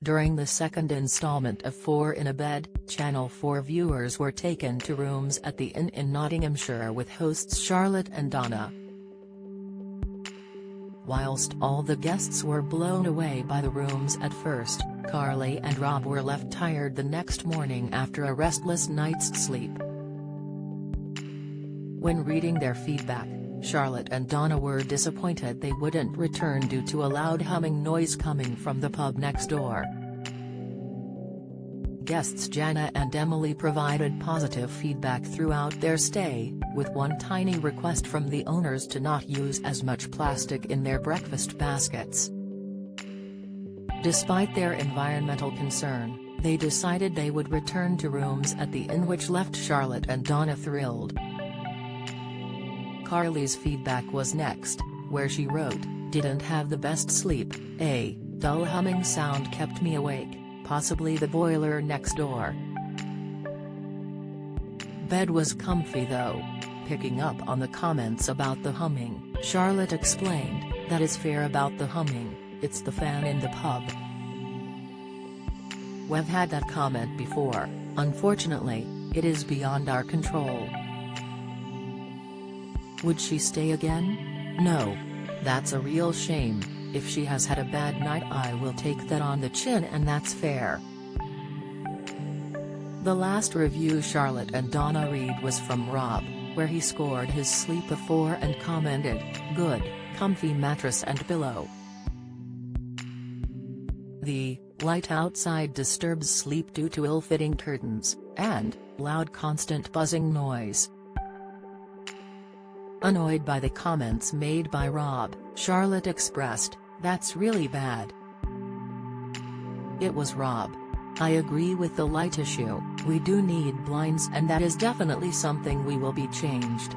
During the second installment of Four in a Bed, Channel 4 viewers were taken to rooms at the Inn in Nottinghamshire with hosts Charlotte and Donna. Whilst all the guests were blown away by the rooms at first, Carly and Rob were left tired the next morning after a restless night's sleep. When reading their feedback, Charlotte and Donna were disappointed they wouldn't return due to a loud humming noise coming from the pub next door. Guests Jana and Emily provided positive feedback throughout their stay, with one tiny request from the owners to not use as much plastic in their breakfast baskets. Despite their environmental concern, they decided they would return to rooms at the inn, which left Charlotte and Donna thrilled. Carly's feedback was next, where she wrote, "Didn't have the best sleep, a dull humming sound kept me awake, possibly the boiler next door. Bed was comfy though." Picking up on the comments about the humming, Charlotte explained, "That is fair about the humming, it's the fan in the pub. We've had that comment before, unfortunately, it is beyond our control." Would she stay again? No. That's a real shame. If she has had a bad night, I will take that on the chin, and that's fair. The last review Charlotte and Donna read was from Rob, where he scored his sleep a 4 and commented, "Good, comfy mattress and pillow." The light outside disturbs sleep due to ill-fitting curtains, and loud constant buzzing noise. Annoyed by the comments made by Rob, Charlotte expressed, "That's really bad." It was Rob. "I agree with the light issue, we do need blinds, and that is definitely something we will be changed.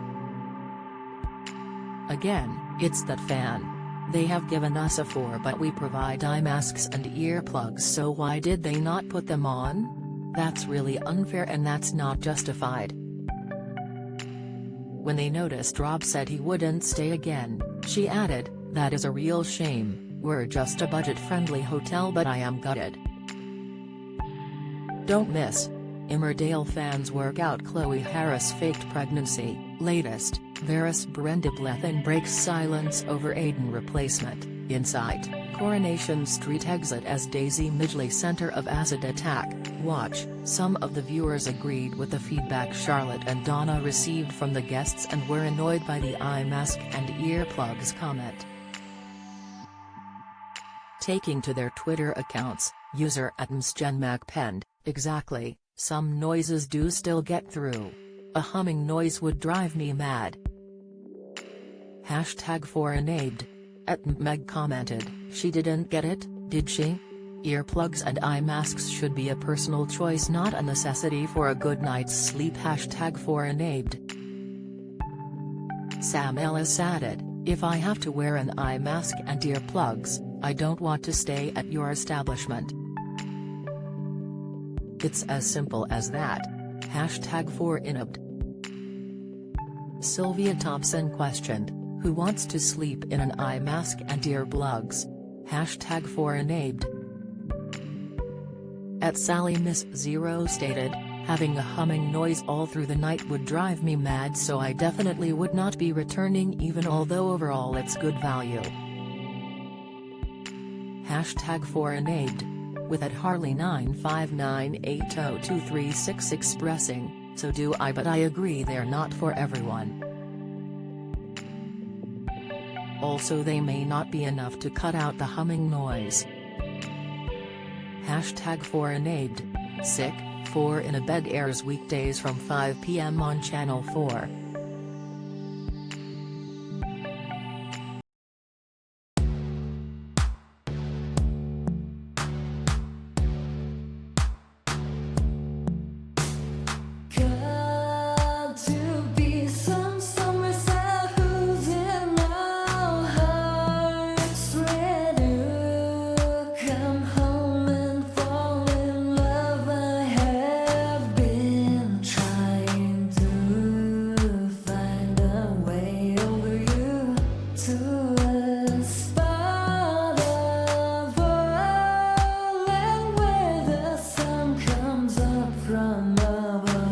Again, it's that fan. They have given us a 4, but we provide eye masks and earplugs, so why did they not put them on? That's really unfair, and that's not justified." When they noticed Rob said he wouldn't stay again, she added, "That is a real shame, we're just a budget-friendly hotel, but I am gutted." Don't miss. Emmerdale fans work out Chloe Harris' faked pregnancy. Latest, Varys Brenda Blethyn breaks silence over Aiden replacement. Insight, Coronation Street exit as Daisy Midgley center of acid attack. Watch. Some of the viewers agreed with the feedback Charlotte and Donna received from the guests and were annoyed by the eye mask and earplugs comment. Taking to their Twitter accounts, user @msgenmac penned, "Exactly, some noises do still get through. A humming noise would drive me mad." #4enabled. @meg commented, "She didn't get it, did she? Earplugs and eye masks should be a personal choice, not a necessity for a good night's sleep." #4enabled. Sam Ellis added, "If I have to wear an eye mask and earplugs, I don't want to stay at your establishment." It's as simple as that. #4enabled. Sylvia Thompson questioned, "Who wants to sleep in an eye mask and earplugs?" #4enabled. @Sally Miss Zero stated, "Having a humming noise all through the night would drive me mad, so I definitely would not be returning, even although overall it's good value." #4enabled. With @Harley959802366 expressing, "So do I, but I agree they're not for everyone. Also, they may not be enough to cut out the humming noise." #4enabled. Sick, 4 in a Bed airs weekdays from 5 p.m. on Channel 4. lover.